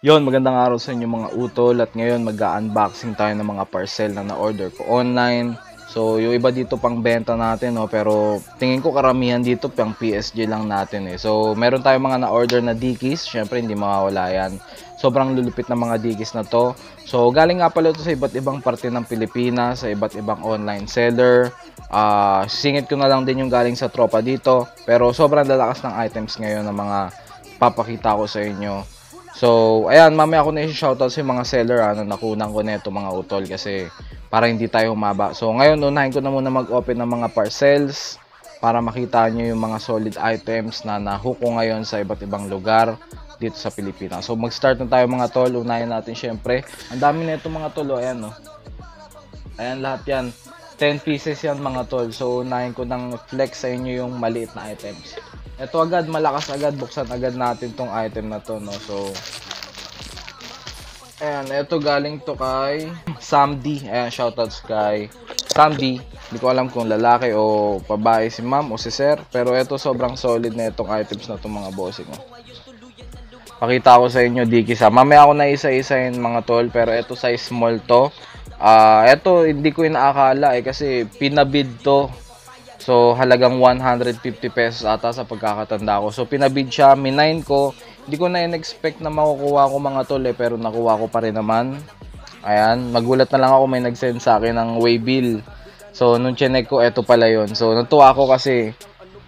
Yon, magandang araw sa inyo mga utol at ngayon mag-unboxing tayo ng mga parcel na na-order ko online. So, yung iba dito pang benta natin, no, pero tingin ko karamihan dito pang PSG lang natin eh. So, meron tayong mga na-order na Dickies, syempre hindi mawawala yan. Sobrang lulupit ng mga Dickies na to. So, galing nga pala ito sa iba't ibang parte ng Pilipinas, sa iba't ibang online seller. Singit ko na lang din yung galing sa tropa dito, pero sobrang lalakas ng items ngayon ng mga papakita ko sa inyo. So, ayan, mamaya ako na i-shoutout sa mga seller na nakunan ko neto mga utol kasi para hindi tayo humaba. So, ngayon unahin ko na muna mag-open ng mga parcels para makita nyo yung mga solid items na nahook ko ngayon sa iba't ibang lugar dito sa Pilipinas. So, mag-start na tayo mga tol. Unahin natin syempre. Ang dami na ito mga tol. Ayan, no. Ayan, lahat yan. 10 pieces yan mga tol. So, unahin ko ng flex sa inyo yung maliit na items. Ito agad, malakas agad, buksan agad natin tong item na to, no. So, ayan, ito galing to kay Samdi. Ayan, shoutouts kay Samdi. Hindi ko alam kung lalaki o babae si ma'am o si sir. Pero ito sobrang solid na itong items na itong mga bossing. Pakita ko sa inyo, Dickies. Mamaya ako na isa-isahin mga tol. Pero ito size small to. Ito hindi ko inaakala kasi pinabid to. So, halagang 150 pesos ata sa pagkakatanda ko. So, pinabid siya, minine ko. Hindi ko na in-expect na makukuha ko mga tol pero nakuha ko pa rin naman. Ayan, magulat na lang ako may nag-send sa akin ng waybill. So, nung chinek ko, eto pala yon. So, natuwa ako kasi,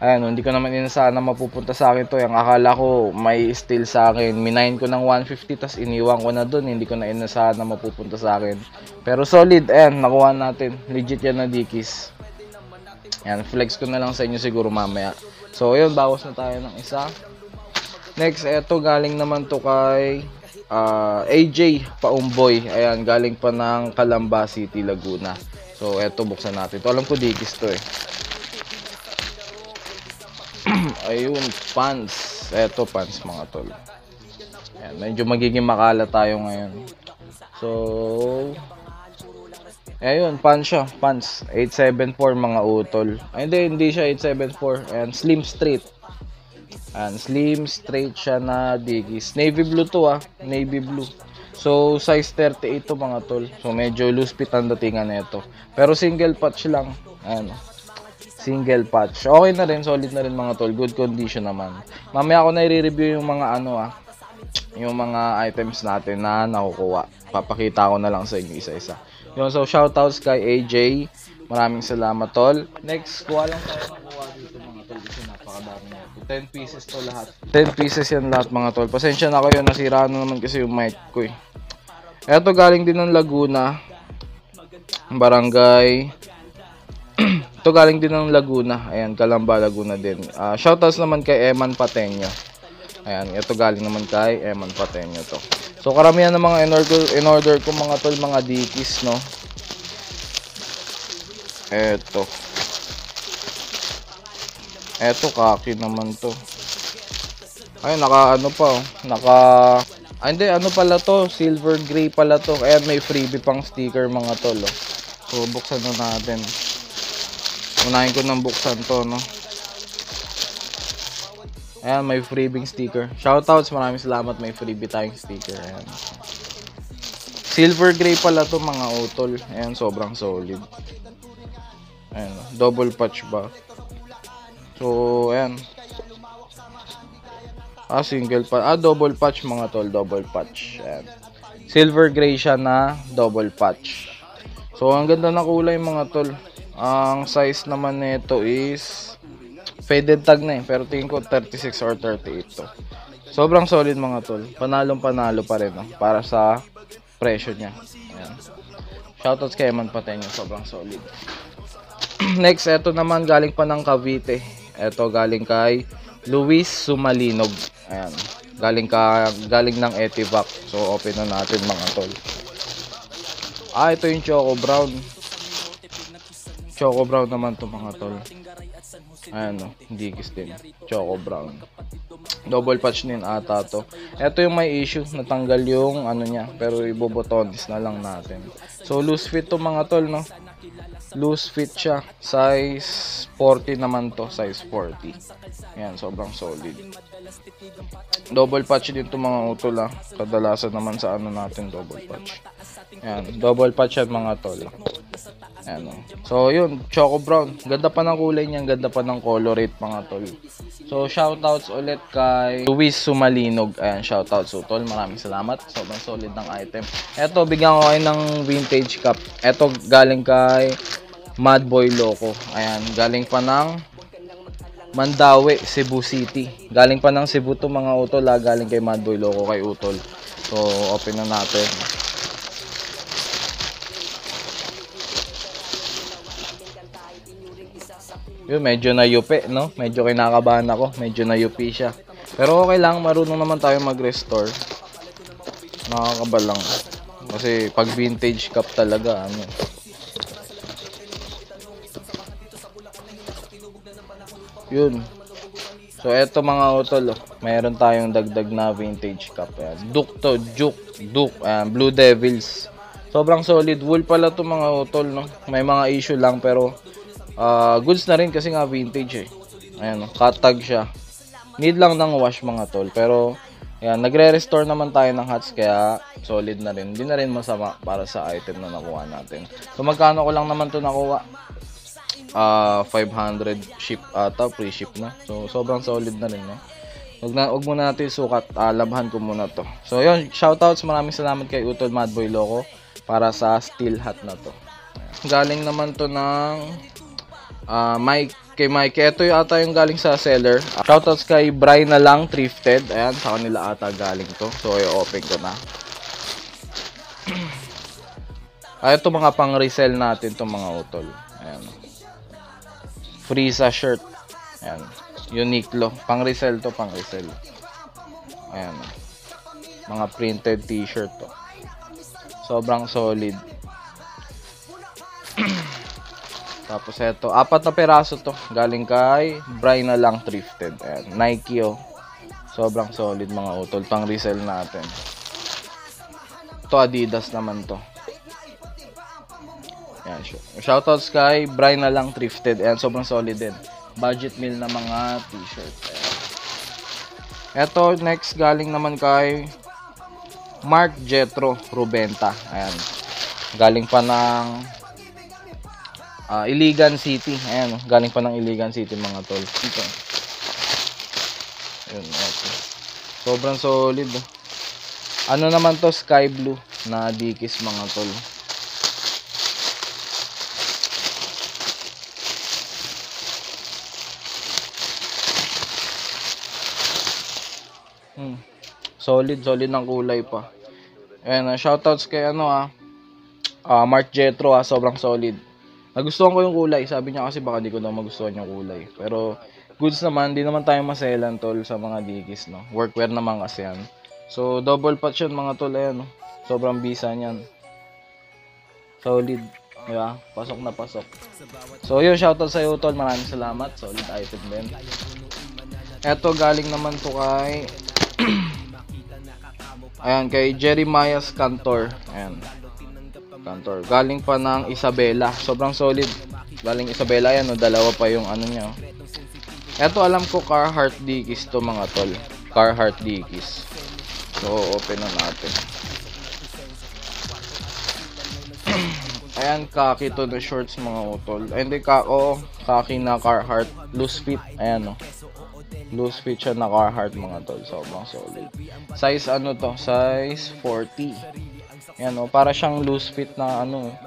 ayan, hindi ko naman inasahan na mapupunta sa akin to. Yung akala ko may steal sa akin. Minine ko ng 150, tas iniwan ko na dun. Hindi ko na inasahan na mapupunta sa akin. Pero solid, ayan, nakuha natin. Legit yan na Dickies. Yan, flex ko na lang sa inyo siguro mamaya. So, ayun, bawas na tayo ng isa. Next, eto galing naman to kay AJ Paumboy. Ayan, galing pa ng Calamba City, Laguna. So, eto, buksan natin. Ito, alam ko Dickies to eh. Ayun, pants. Eto, pants mga tol. Ayan, medyo magiging makala tayo ngayon. So, ayun, pants siya, pants. 874 mga utol. Ay, hindi siya 874. Ayan, slim straight. Ayan, slim straight siya na Dickies. Navy blue to navy blue. So, size 38 to mga tol. So, medyo loose fit ang datingan na ito. Pero single patch lang. Ayan, single patch. Okay na rin, solid na rin mga tol. Good condition naman. Mamaya ako na i-review yung mga yung mga items natin na nakukuha. Papakita ko na lang sa inyo isa-isa. Yun, so shoutouts kay AJ. Maraming salamat tol. Next, kuha lang tayo nakuha dito mga tol kasi napakadami na ito. 10 pieces to lahat. 10 pieces yan lahat mga tol. Pasensya na kayo, nasira na naman kasi yung mic ko eh. Eto galing din ng Laguna. Barangay. Ito galing din ng Laguna. Ayan, Calamba, Laguna din. Shoutouts naman kay Eman Pateño. Ayan, ito galing naman kay Eman Pateño to. So, karamihan ng mga in-order ko mga tol, mga Dickies, no? Eto. Eto, kaki naman to. Ay, ano pa, hindi, ano pala to, silver gray pala to. Ayan, may freebie pang sticker mga tol, oh. So, buksan na natin. Unahin ko ng buksan to, no? Ayan, may freebie sticker. Shoutouts, maraming salamat, may freebie tayong sticker. Ayan. Silver gray pala to mga utol. Ayan, sobrang solid. Ayan, double patch ba? So, ayan. Single patch. Double patch mga tol, double patch. Ayan. Silver gray siya na double patch. So, ang ganda ng kulay mga tol. Ang size naman nito is faded tag na pero tingin ko 36 or 38 to. Sobrang solid mga tol. Panalong panalo pa rin para sa presyo niya. Ayan. Shoutouts kay Eman Pateño, sobrang solid. Next, eto naman galing pa ng Cavite. Eto galing kay Luis Sumalinog. Ayan. Galing ng Etivac. So open na natin mga tol. Ito yung Choco Brown. Choco Brown naman to mga tol. Ayan o, Dickies din. Choco Brown. Double patch din ata to. Ito yung may issue, natanggal yung ano niya, pero ibobotones na lang natin. So loose fit to mga tol, no? Loose fit siya. Size 40 naman to, size 40. Ayan, sobrang solid. Double patch din itong mga utol ah. Kadalasan naman sa ano natin double patch. Ayan, double patch yan mga tol. Ayan, oh. So yun, Choco Brown. Ganda pa ng kulay niyan, ganda pa ng colorate mga tol. So shoutouts ulit kay Luis Sumalinog. Ayan, shoutouts utol. Maraming salamat. Sobrang solid ng item. Eto, bigyan ko kayo ng vintage cup. Eto galing kay Mad Boy Loco. Ayan, galing pa ng Mandawi, Cebu City. Galing pa ng Cebu to mga utol ha. Galing kay Mad Boy Loco kay utol. So, open na natin. Yun, medyo nayupi, no? Medyo kinakabahan ako. Medyo nayupi siya. Pero okay lang, marunong naman tayo mag-restore. Nakakaba lang. Kasi pag vintage cup talaga, ano. Yun. So, eto mga utol, oh. Mayroon tayong dagdag na vintage cup. Ayan. Duke to, Duke. Ayan, Blue Devils. Sobrang solid. Wool pala to mga utol, no? May mga issue lang, pero goods na rin kasi nga vintage, eh. Ayan, oh. Cut-tag siya. Need lang ng wash mga tol. Pero, ayan, nagre-restore naman tayo ng hats, kaya solid na rin. Hindi na rin masama para sa item na nakuha natin. So, magkano ko lang naman to nakuha? 500 ship ata, free ship na. So sobrang solid na rin, no. Wag muna natin sukat, labhan ko muna to. So yun, shoutouts, maraming salamat kay Utol Mad Boy Loco para sa steel hat na to. Galing naman to ng kay Mike. Ito yung ata yung galing sa seller. Shoutouts kay Brian na lang Thrifted. Ayan, sa kanila ata galing to. So i-open ko na. Ito mga pang resell natin to mga utol. Ayan. Frieza shirt. Ayan. Uniqlo. Pang resell to, pang resell. Ayan. Mga printed t-shirt to. Sobrang solid. Tapos ito, 4 na peraso to. Galing kay Brian na lang Thrifted. Ayan. Nike, oh. Sobrang solid mga utol. Pang resell natin. Ito Adidas naman to. Ayan, shoutouts kay Brian na lang Thrifted. Ayan, sobrang solid din. Budget meal na mga t-shirt. Ito, next galing naman kay Mark Jetro Rubenta. Ayan. Galing pa ng Iligan City. Ayan, galing pa ng Iligan City mga tol. Ito. Ayan, okay. Sobrang solid. Ano naman to, sky blue na Dickies mga tol. Solid ng kulay pa. Ayan, shoutouts kay Mark Jetro sobrang solid. Nagustuhan ko yung kulay. Sabi niya kasi baka di ko daw magustuhan yung kulay. Pero goods naman, di naman tayo maselan tol sa mga Dickies, no. Workwear naman kasi yan. So double patch yun mga tol, ayan, no? Sobrang bisa niyan. Solid. Diba? Pasok na pasok. So yun, shoutout sa iyo tol. Maraming salamat. Solid item din. Eto galing naman to kay ayan, kay Jeremiah Cantor. Ayan. Cantor. Galing pa ng Isabela. Sobrang solid. Galing Isabela yan, no? Dalawa pa yung ano niya. Eto alam ko Carhartt Dickies to mga tol. Carhartt Dickies. So open na natin. Ayan, khaki to the shorts mga utol. Hindi khaki na Carhartt. Loose fit. Ayan, no. Loose fit siya na Carhartt mga tol. Sobrang solid. Size ano to? Size 40. Ayan, o. Para siyang loose fit na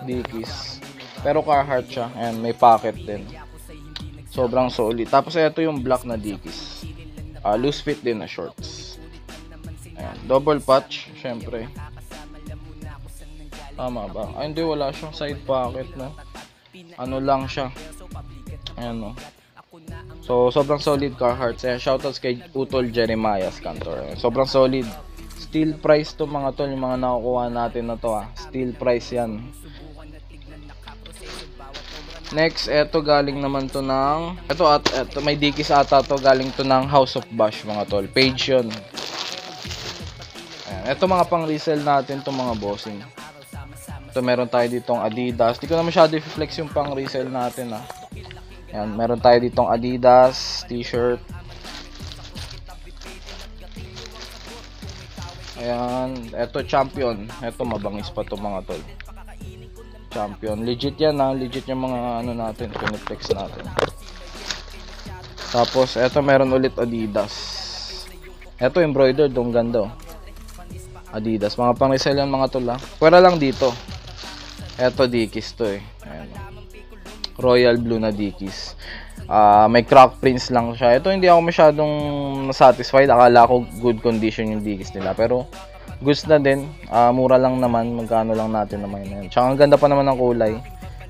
Dickies. Pero Carhartt siya. Ayan, may pocket din. Sobrang solid. Tapos ito yung black na Dickies. Loose fit din na shorts. Ayan, double patch. Syempre. Tama ba? Ay, hindi. Wala siyang side pocket, no? Ano lang siya. Ayan, no? So, sobrang solid Carhartt. Shoutouts kay Utol Jeremiah Cantor. Sobrang solid. Steel price to mga tol. Yung mga nakukuha natin na to, Steel price yan. Next, eto galing naman to ng eto may Dickies ata to. Galing to ng House of Bash mga tol. Page yun. Ayan. Eto mga pang resell natin to mga bossing. Ito meron tayo ditong Adidas. Di ko na masyado i-flex yung pang resell natin, Ayan, meron tayo ditong Adidas t-shirt. Ayan, eto champion. Eto mabangis pa to mga tol. Champion. Legit yan ha. Legit yung mga ano natin. Piniplex natin. Tapos, eto meron ulit Adidas. Eto embroidered. Ang ganda oh. Adidas. Mga pang-resell yan mga tol ha. Pwera lang dito. Eto Dickies to eh. Ayan. Royal blue na Dickies. May crack prints lang siya. Ito hindi ako masyadong satisfied. Akala ko good condition yung Dickies nila. Pero, goods na din, mura lang naman, magkano lang natin naman yun. Tsaka ang ganda pa naman ng kulay.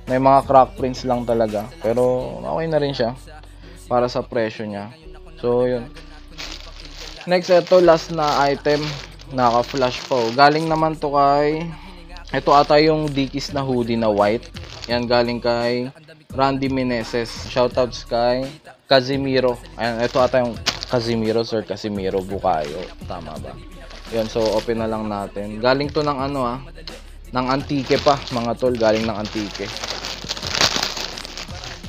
May mga crack prints lang talaga, pero okay na rin siya para sa presyo niya. So yun. Next, ito last na item, naka-flash po. Galing naman to kay, ito ata yung Dickies na hoodie na white. Yan galing kay Randy Meneses. Shoutouts kay Casimiro. Ayan, ito ata yung Casimiro, Sir Casimiro Bukayo. Tama ba? Yan, so open na lang natin. Galing to ng ano ng Antique pa, mga tol, galing ng Antique.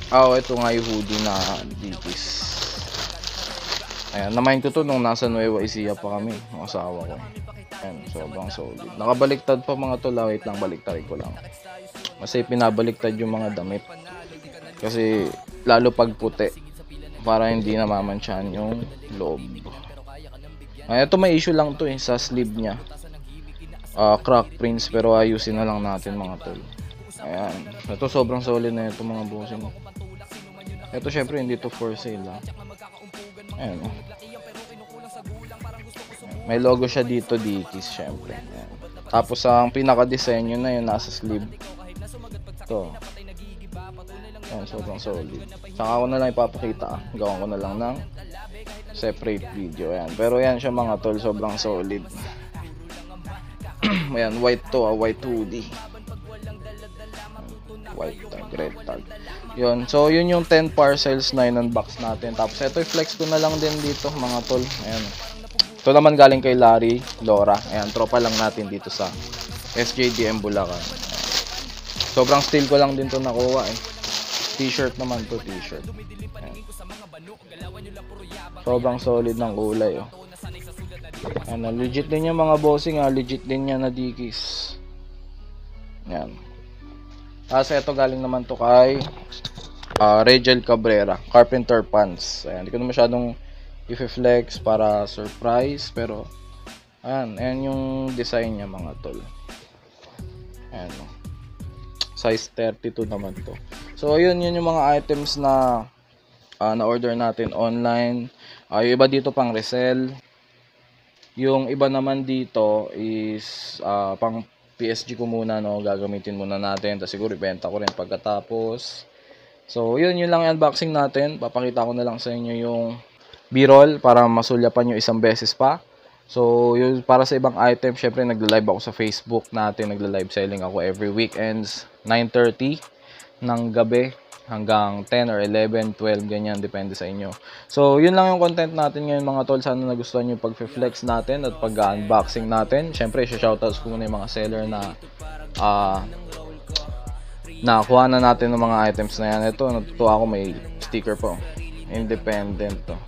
Ito nga yung hoodie na Dickies. Ayan, namain ko to nung nasa Nueva Ecija pa kami, ng asawa ko. Ayan, sobrang solid. Nakabaliktad pa mga tol, wait lang, baliktarin ko lang. Kasi pinabaliktad yung mga damit. Kasi lalo pag puti, para hindi namamansyahan yung loob. Ito may issue lang to sa sleeve niya. Crack prints, pero ayusin na lang natin mga tol. Ayan. Ito sobrang solid na ito mga bossing. Ito syempre hindi to for sale Ayan. May logo siya dito Dickies syempre. Ayan. Tapos ang pinaka-disenyo na yun nasa sleeve. Ito. Ayan, sobrang solid. Saka ako na lang ipapakita. Gawin ko na lang ng separate video. Ayan. Pero yan siya mga tol, sobrang solid. Ayan, white to, white hoodie. White tag, red tag. Yun. So, yun yung 10 parcels na in-unbox natin. Tapos, ito i-flex ko na lang din dito mga tol. Ayan. Ito naman galing kay Larry Laura. Ayan, tropa lang natin dito sa SJDM Bulacan. Sobrang steel ko lang din to nakuha T-shirt naman to, t-shirt. Sobrang solid ng kulay legit din yung mga bossing legit din yan na Dickies. Yan. Tapos ito galing naman to kay Regel Cabrera, Carpenter Pants. Ayan, hindi ko na masyadong i-flex para surprise, pero ayan yung design niya mga tol. Ayan size 32 naman to. So yun yung mga items na na-order natin online. Yung iba dito pang resell. Yung iba naman dito is pang PSG ko muna gagamitin muna natin. Tapos siguro ibenta ko rin pagkatapos. So yun lang yung unboxing natin. Papakita ko na lang sa inyo yung B-roll para masulyapan nyo isang beses pa. So yun, para sa ibang item, syempre nagla-live ako sa Facebook natin. Nagla-live selling ako every weekends 9:30 ng gabi hanggang 10 or 11, 12, ganyan, depende sa inyo. So, yun lang yung content natin ngayon mga tol. Sana nagustuhan yung pag-flex natin at pag-unboxing natin. Siyempre, shoutouts ko muna yung mga seller na nakuha na natin ng mga items na yan. Ito, natutuwa ako, may sticker po. Independent to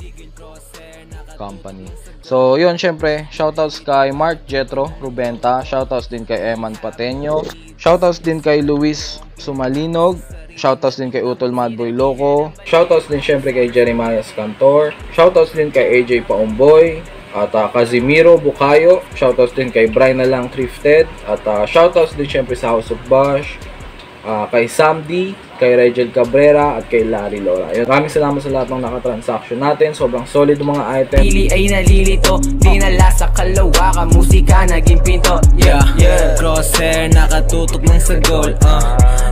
company. So, yun, syempre, shoutouts kay Mark Jetro Rubenta, shoutouts din kay Eman Pateño, shoutouts din kay Luis Sumalinog, shoutouts din kay Utol Madboy Loco, shoutouts din syempre kay Jeremiah Cantor, shoutouts din kay AJ Paumboy, at Casimiro Bukayo, shoutouts din kay Brian Nalang Thrifted, at shoutouts din syempre sa House of Bash, kay Samdi, kay Regel Cabrera, at kay Larry Laura. Maraming salamat sa lahat ng nakatransaction natin. Sobrang solid ng mga items. Pili ay nalilito, dinala sa kalawakan, musika naging pinto. Yeah, crosshair nakatutok ng sa goal.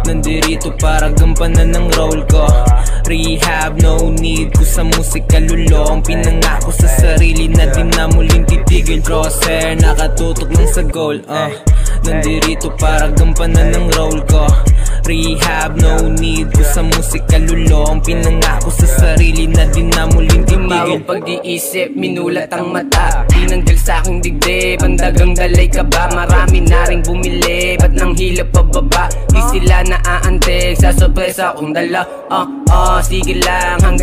Nandirito para gampanan ng role ko. Rehab, no need ko sa musika lulong. Pinangako sa sarili na di na muling titigil. Crosshair nakatutok ng sa goal. Nandirito para gampanan ng role ko. Rehab, no need ko sa musika lulong. Pinangako sa sarili na di na muling titigil. Pag-iisip, minulat ang mata. Tinanggal sa aking digdib, ang dagang dalay ka ba? Marami na rin bumili, ba't nang hilap pababa? Di sila naaantig sa sorpresa kong dala. Sige lang hanggat